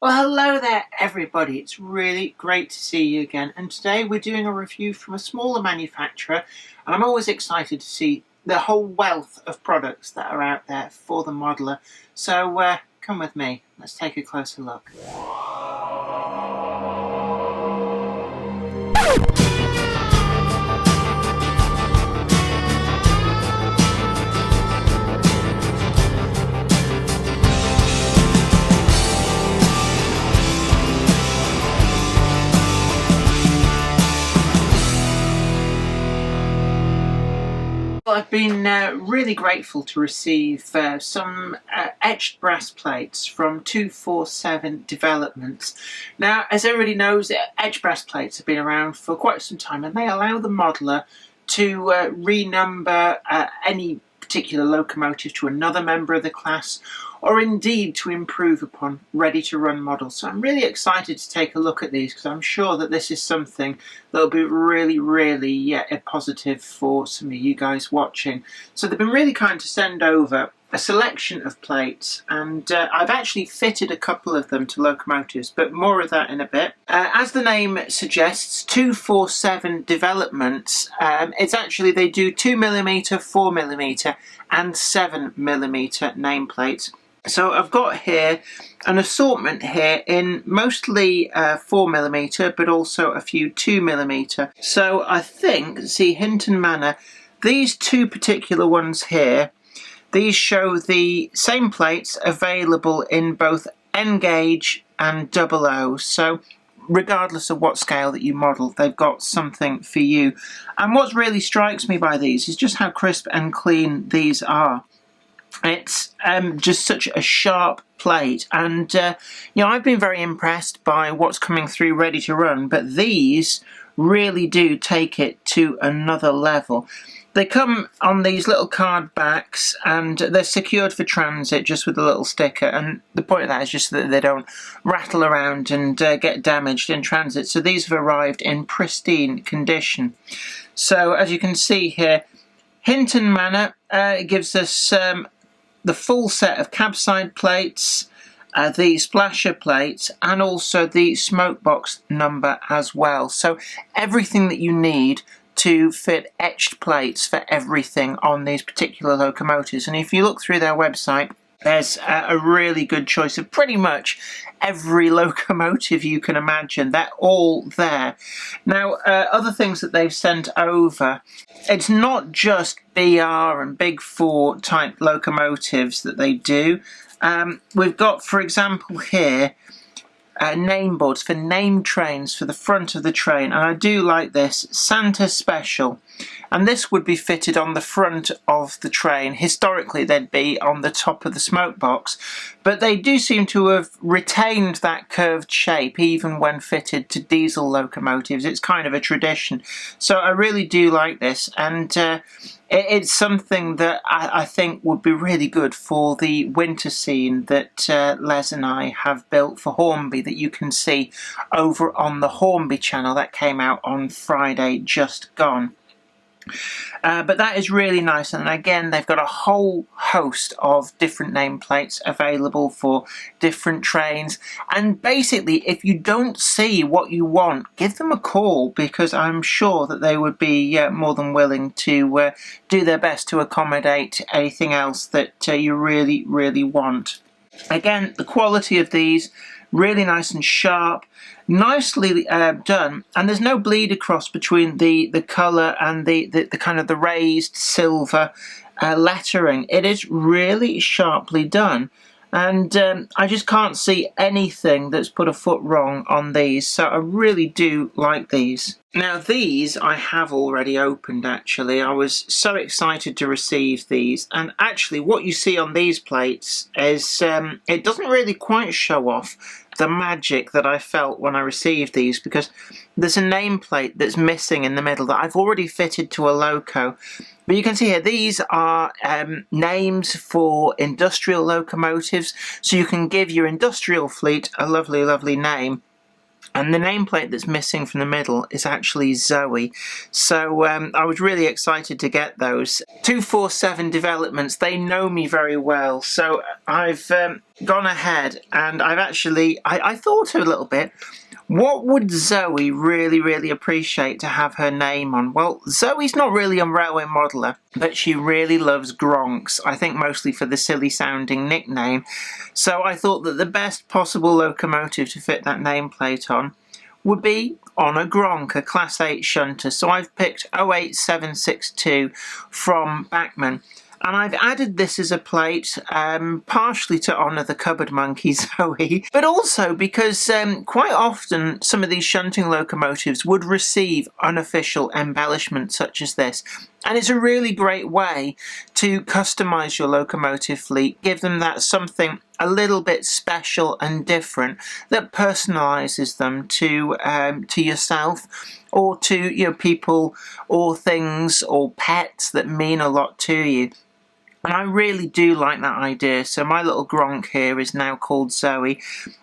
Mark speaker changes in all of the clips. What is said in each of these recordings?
Speaker 1: Well, hello there, everybody. It's really great to see you again. And today we're doing a review from a smaller manufacturer. And I'm always excited to see the whole wealth of products that are out there for the modeler. So come with me. Let's take a closer look. I've been really grateful to receive some etched brass plates from 247 Developments. Now, as everybody knows, etched brass plates have been around for quite some time, and they allow the modeler to renumber any particular locomotive to another member of the class, or indeed to improve upon ready-to-run models. So I'm really excited to take a look at these, because I'm sure that this is something that will be really a positive for some of you guys watching. So they've been really kind to send over a selection of plates, and I've actually fitted a couple of them to locomotives, but more of that in a bit. As the name suggests, 247 Developments, it's actually, they do 2mm, 4mm and 7mm nameplates. So I've got here an assortment here in mostly 4mm, but also a few 2mm. So I think, see, Hinton Manor, these two particular ones here, these show the same plates available in both N gauge and 00. So regardless of what scale that you model, they've got something for you. And what really strikes me by these is just how crisp and clean these are. It's just such a sharp plate, and I've been very impressed by what's coming through ready to run, but these really do take it to another level. They come on these little card backs, and they're secured for transit just with a little sticker, and the point of that is just that they don't rattle around and get damaged in transit. So these have arrived in pristine condition. So as you can see here, Hinton Manor gives us the full set of cabside plates, the splasher plates, and also the smoke box number as well. So everything that you need to fit etched plates for everything on these particular locomotives. And if you look through their website, there's a really good choice of pretty much every locomotive you can imagine. They're all there. Now, other things that they've sent over, it's not just BR and Big 4 type locomotives that they do. We've got, for example, here, name boards for name trains for the front of the train, and I do like this, Santa Special, and this would be fitted on the front of the train. Historically they'd be on the top of the smoke box, but they do seem to have retained that curved shape even when fitted to diesel locomotives. It's kind of a tradition, so I really do like this, and it's something that I think would be really good for the winter scene that Les and I have built for Hornby, that you can see over on the Hornby channel. That came out on Friday just gone. But that is really nice, and again they've got a whole host of different nameplates available for different trains, and basically if you don't see what you want, give them a call, because I'm sure that they would be more than willing to do their best to accommodate anything else that you really want. Again, the quality of these, really nice and sharp, nicely done, and there's no bleed across between the colour and the kind of the raised silver lettering. It is really sharply done, and I just can't see anything that's put a foot wrong on these, so I really do like these. Now these I have already opened actually. I was so excited to receive these, and actually what you see on these plates is it doesn't really quite show off the magic that I felt when I received these, because there's a nameplate that's missing in the middle that I've already fitted to a loco. But you can see here, these are names for industrial locomotives, so you can give your industrial fleet a lovely name. And the nameplate that's missing from the middle is actually Zoe. So I was really excited to get those. 247 Developments, they know me very well. So I've gone ahead and I've actually, I thought a little bit, what would Zoe really appreciate to have her name on? Well, Zoe's not really a railway modeller, but she really loves Gronks, I think mostly for the silly sounding nickname. So I thought that the best possible locomotive to fit that nameplate on would be on a Gronk, a Class 8 shunter. So I've picked 08762 from Bachmann. And I've added this as a plate, partially to honour the cupboard monkey Zoe, but also because quite often some of these shunting locomotives would receive unofficial embellishment such as this. And it's a really great way to customise your locomotive fleet, give them that something a little bit special and different that personalises them to yourself or to people or things or pets that mean a lot to you. And I really do like that idea. So my little Gronk here is now called Zoe.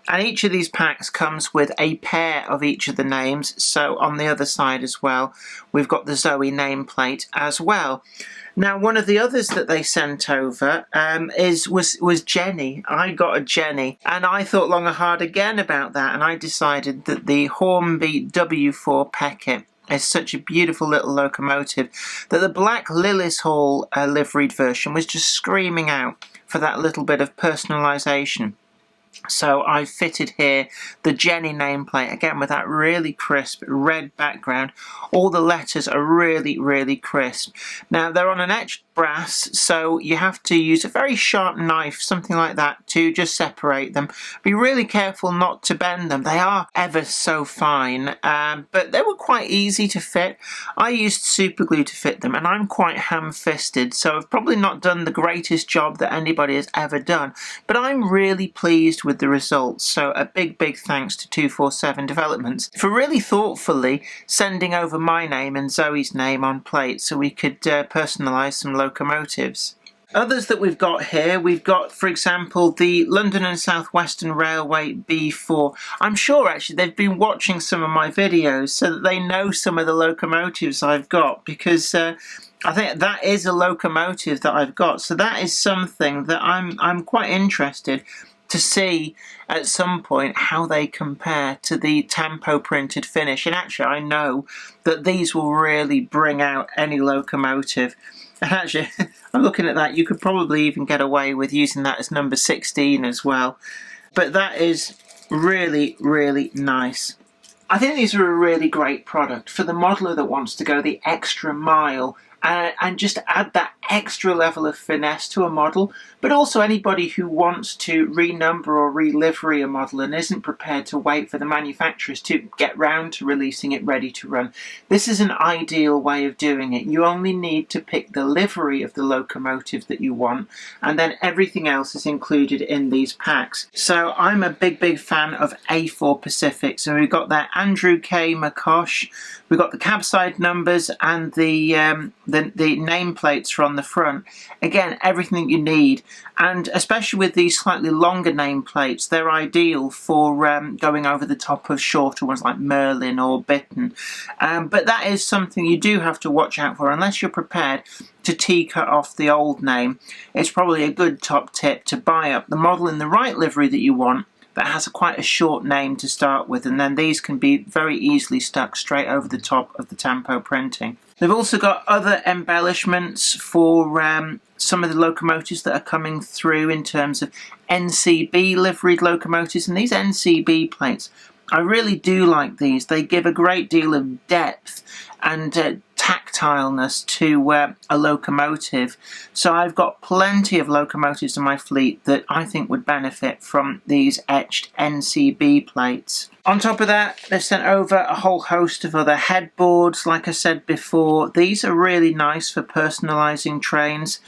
Speaker 1: And each of these packs comes with a pair of each of the names. So on the other side as well, we've got the Zoe nameplate as well. Now, one of the others that they sent over was Jenny. I got a Jenny, and I thought long and hard again about that, and I decided that the Hornby W4 Peckett is such a beautiful little locomotive that the black Lillis Hall liveried version was just screaming out for that little bit of personalisation. So I've fitted here the Jenny nameplate, again with that really crisp red background. All the letters are really crisp. Now they're on an etched brass, so you have to use a very sharp knife, something like that, to just separate them. Be really careful not to bend them. They are ever so fine, but they were quite easy to fit. I used super glue to fit them, and I'm quite ham-fisted, so I've probably not done the greatest job that anybody has ever done, but I'm really pleased with the results. So a big thanks to 247 Developments for really thoughtfully sending over my name and Zoe's name on plates so we could personalise some locomotives. Others that we've got here, we've got, for example, the London and South Western Railway B4. I'm sure actually they've been watching some of my videos so that they know some of the locomotives I've got, because I think that is a locomotive that I've got. So that is something that I'm quite interested to see at some point how they compare to the tampo printed finish. And actually I know that these will really bring out any locomotive. And actually, I'm looking at that, you could probably even get away with using that as number 16 as well. But that is really nice. I think these are a really great product for the modeller that wants to go the extra mile and just add that extra level of finesse to a model, but also anybody who wants to renumber or relivery a model and isn't prepared to wait for the manufacturers to get round to releasing it ready to run. This is an ideal way of doing it. You only need to pick the livery of the locomotive that you want, and then everything else is included in these packs. So I'm a big fan of A4 Pacific. So we've got that Andrew K. McCosh, we've got the cabside numbers and the nameplates from the front. Again, everything you need, and especially with these slightly longer nameplates, they're ideal for going over the top of shorter ones like Merlin or Bitten. But that is something you do have to watch out for unless you're prepared to T-cut off the old name. It's probably a good top tip to buy up the model in the right livery that you want that has quite a short name to start with, and then these can be very easily stuck straight over the top of the tampo printing. They've also got other embellishments for some of the locomotives that are coming through in terms of NCB liveried locomotives, and these NCB plates, I really do like these. They give a great deal of depth and tactileness to a locomotive. So I've got plenty of locomotives in my fleet that I think would benefit from these etched NCB plates. On top of that, they've sent over a whole host of other headboards. Like I said before, these are really nice for personalising trains.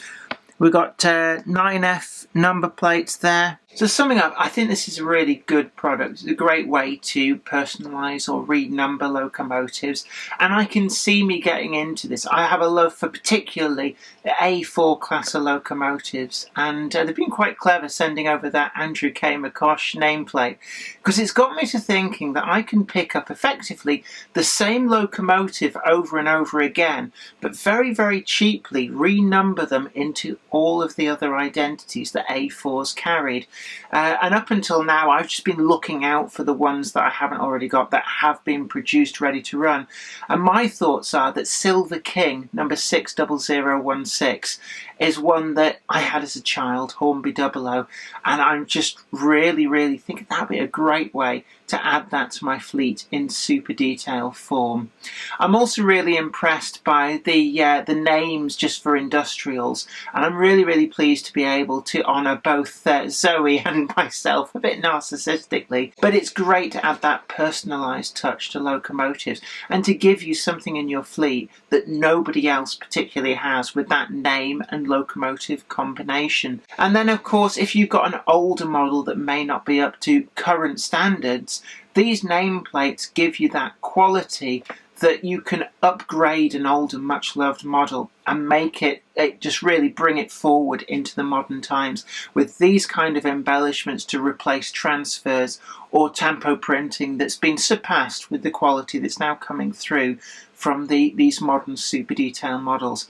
Speaker 1: We've got 9F number plates there. So summing up, I think this is a really good product. It's a great way to personalise or renumber locomotives, and I can see me getting into this. I have a love for particularly the A4 class of locomotives, and they've been quite clever sending over that Andrew K. McCosh nameplate, because it's got me to thinking that I can pick up effectively the same locomotive over and over again, but very cheaply renumber them into all of the other identities that A4's carried. And up until now, I've just been looking out for the ones that I haven't already got that have been produced ready to run. And my thoughts are that Silver King, number 60016, is one that I had as a child, Hornby 00, and I'm just really thinking that would be a great way to add that to my fleet in super detail form. I'm also really impressed by the names just for industrials, and I'm really pleased to be able to honour both Zoe and myself a bit narcissistically. But it's great to add that personalised touch to Locomotives and to give you something in your fleet that nobody else particularly has with that name and locomotive combination. And then of course, if you've got an older model that may not be up to current standards, these nameplates give you that quality that you can upgrade an older, much loved model and make it just really bring it forward into the modern times with these kind of embellishments to replace transfers or tempo printing that's been surpassed with the quality that's now coming through from these modern super detail models.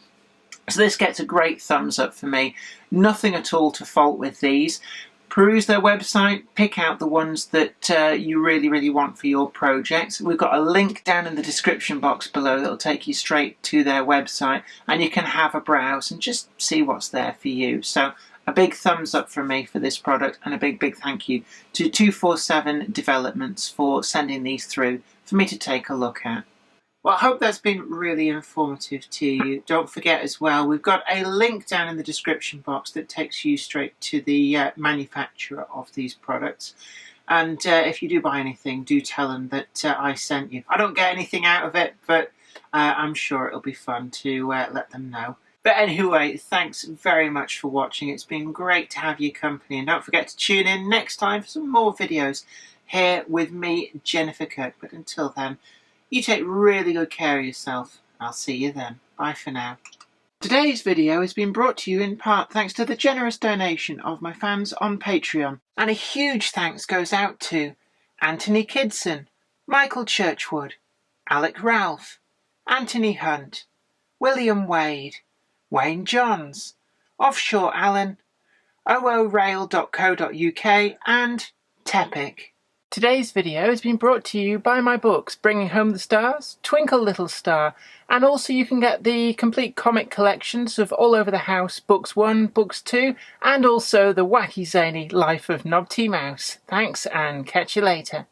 Speaker 1: So this gets a great thumbs up for me. Nothing at all to fault with these. Peruse their website, pick out the ones that you really want for your projects. We've got a link down in the description box below that'll take you straight to their website, and you can have a browse and just see what's there for you. So a big thumbs up from me for this product, and a big thank you to 247 Developments for sending these through for me to take a look at. Well, I hope that's been really informative to you. Don't forget as well, we've got a link down in the description box that takes you straight to the manufacturer of these products. And if you do buy anything, do tell them that I sent you. I don't get anything out of it, but I'm sure it'll be fun to let them know. But anyway, thanks very much for watching. It's been great to have your company. And don't forget to tune in next time for some more videos here with me, Jennifer Kirk. But until then, you take really good care of yourself. I'll see you then. Bye for now. Today's video has been brought to you in part thanks to the generous donation of my fans on Patreon. And a huge thanks goes out to Anthony Kidson, Michael Churchwood, Alec Ralph, Anthony Hunt, William Wade, Wayne Johns, Offshore Alan, oorail.co.uk and Tepic. Today's video has been brought to you by my books, Bringing Home the Stars, Twinkle Little Star, and also you can get the complete comic collections of All Over the House, Books 1, Books 2, and also the wacky zany Life of Knobty Mouse. Thanks, and catch you later.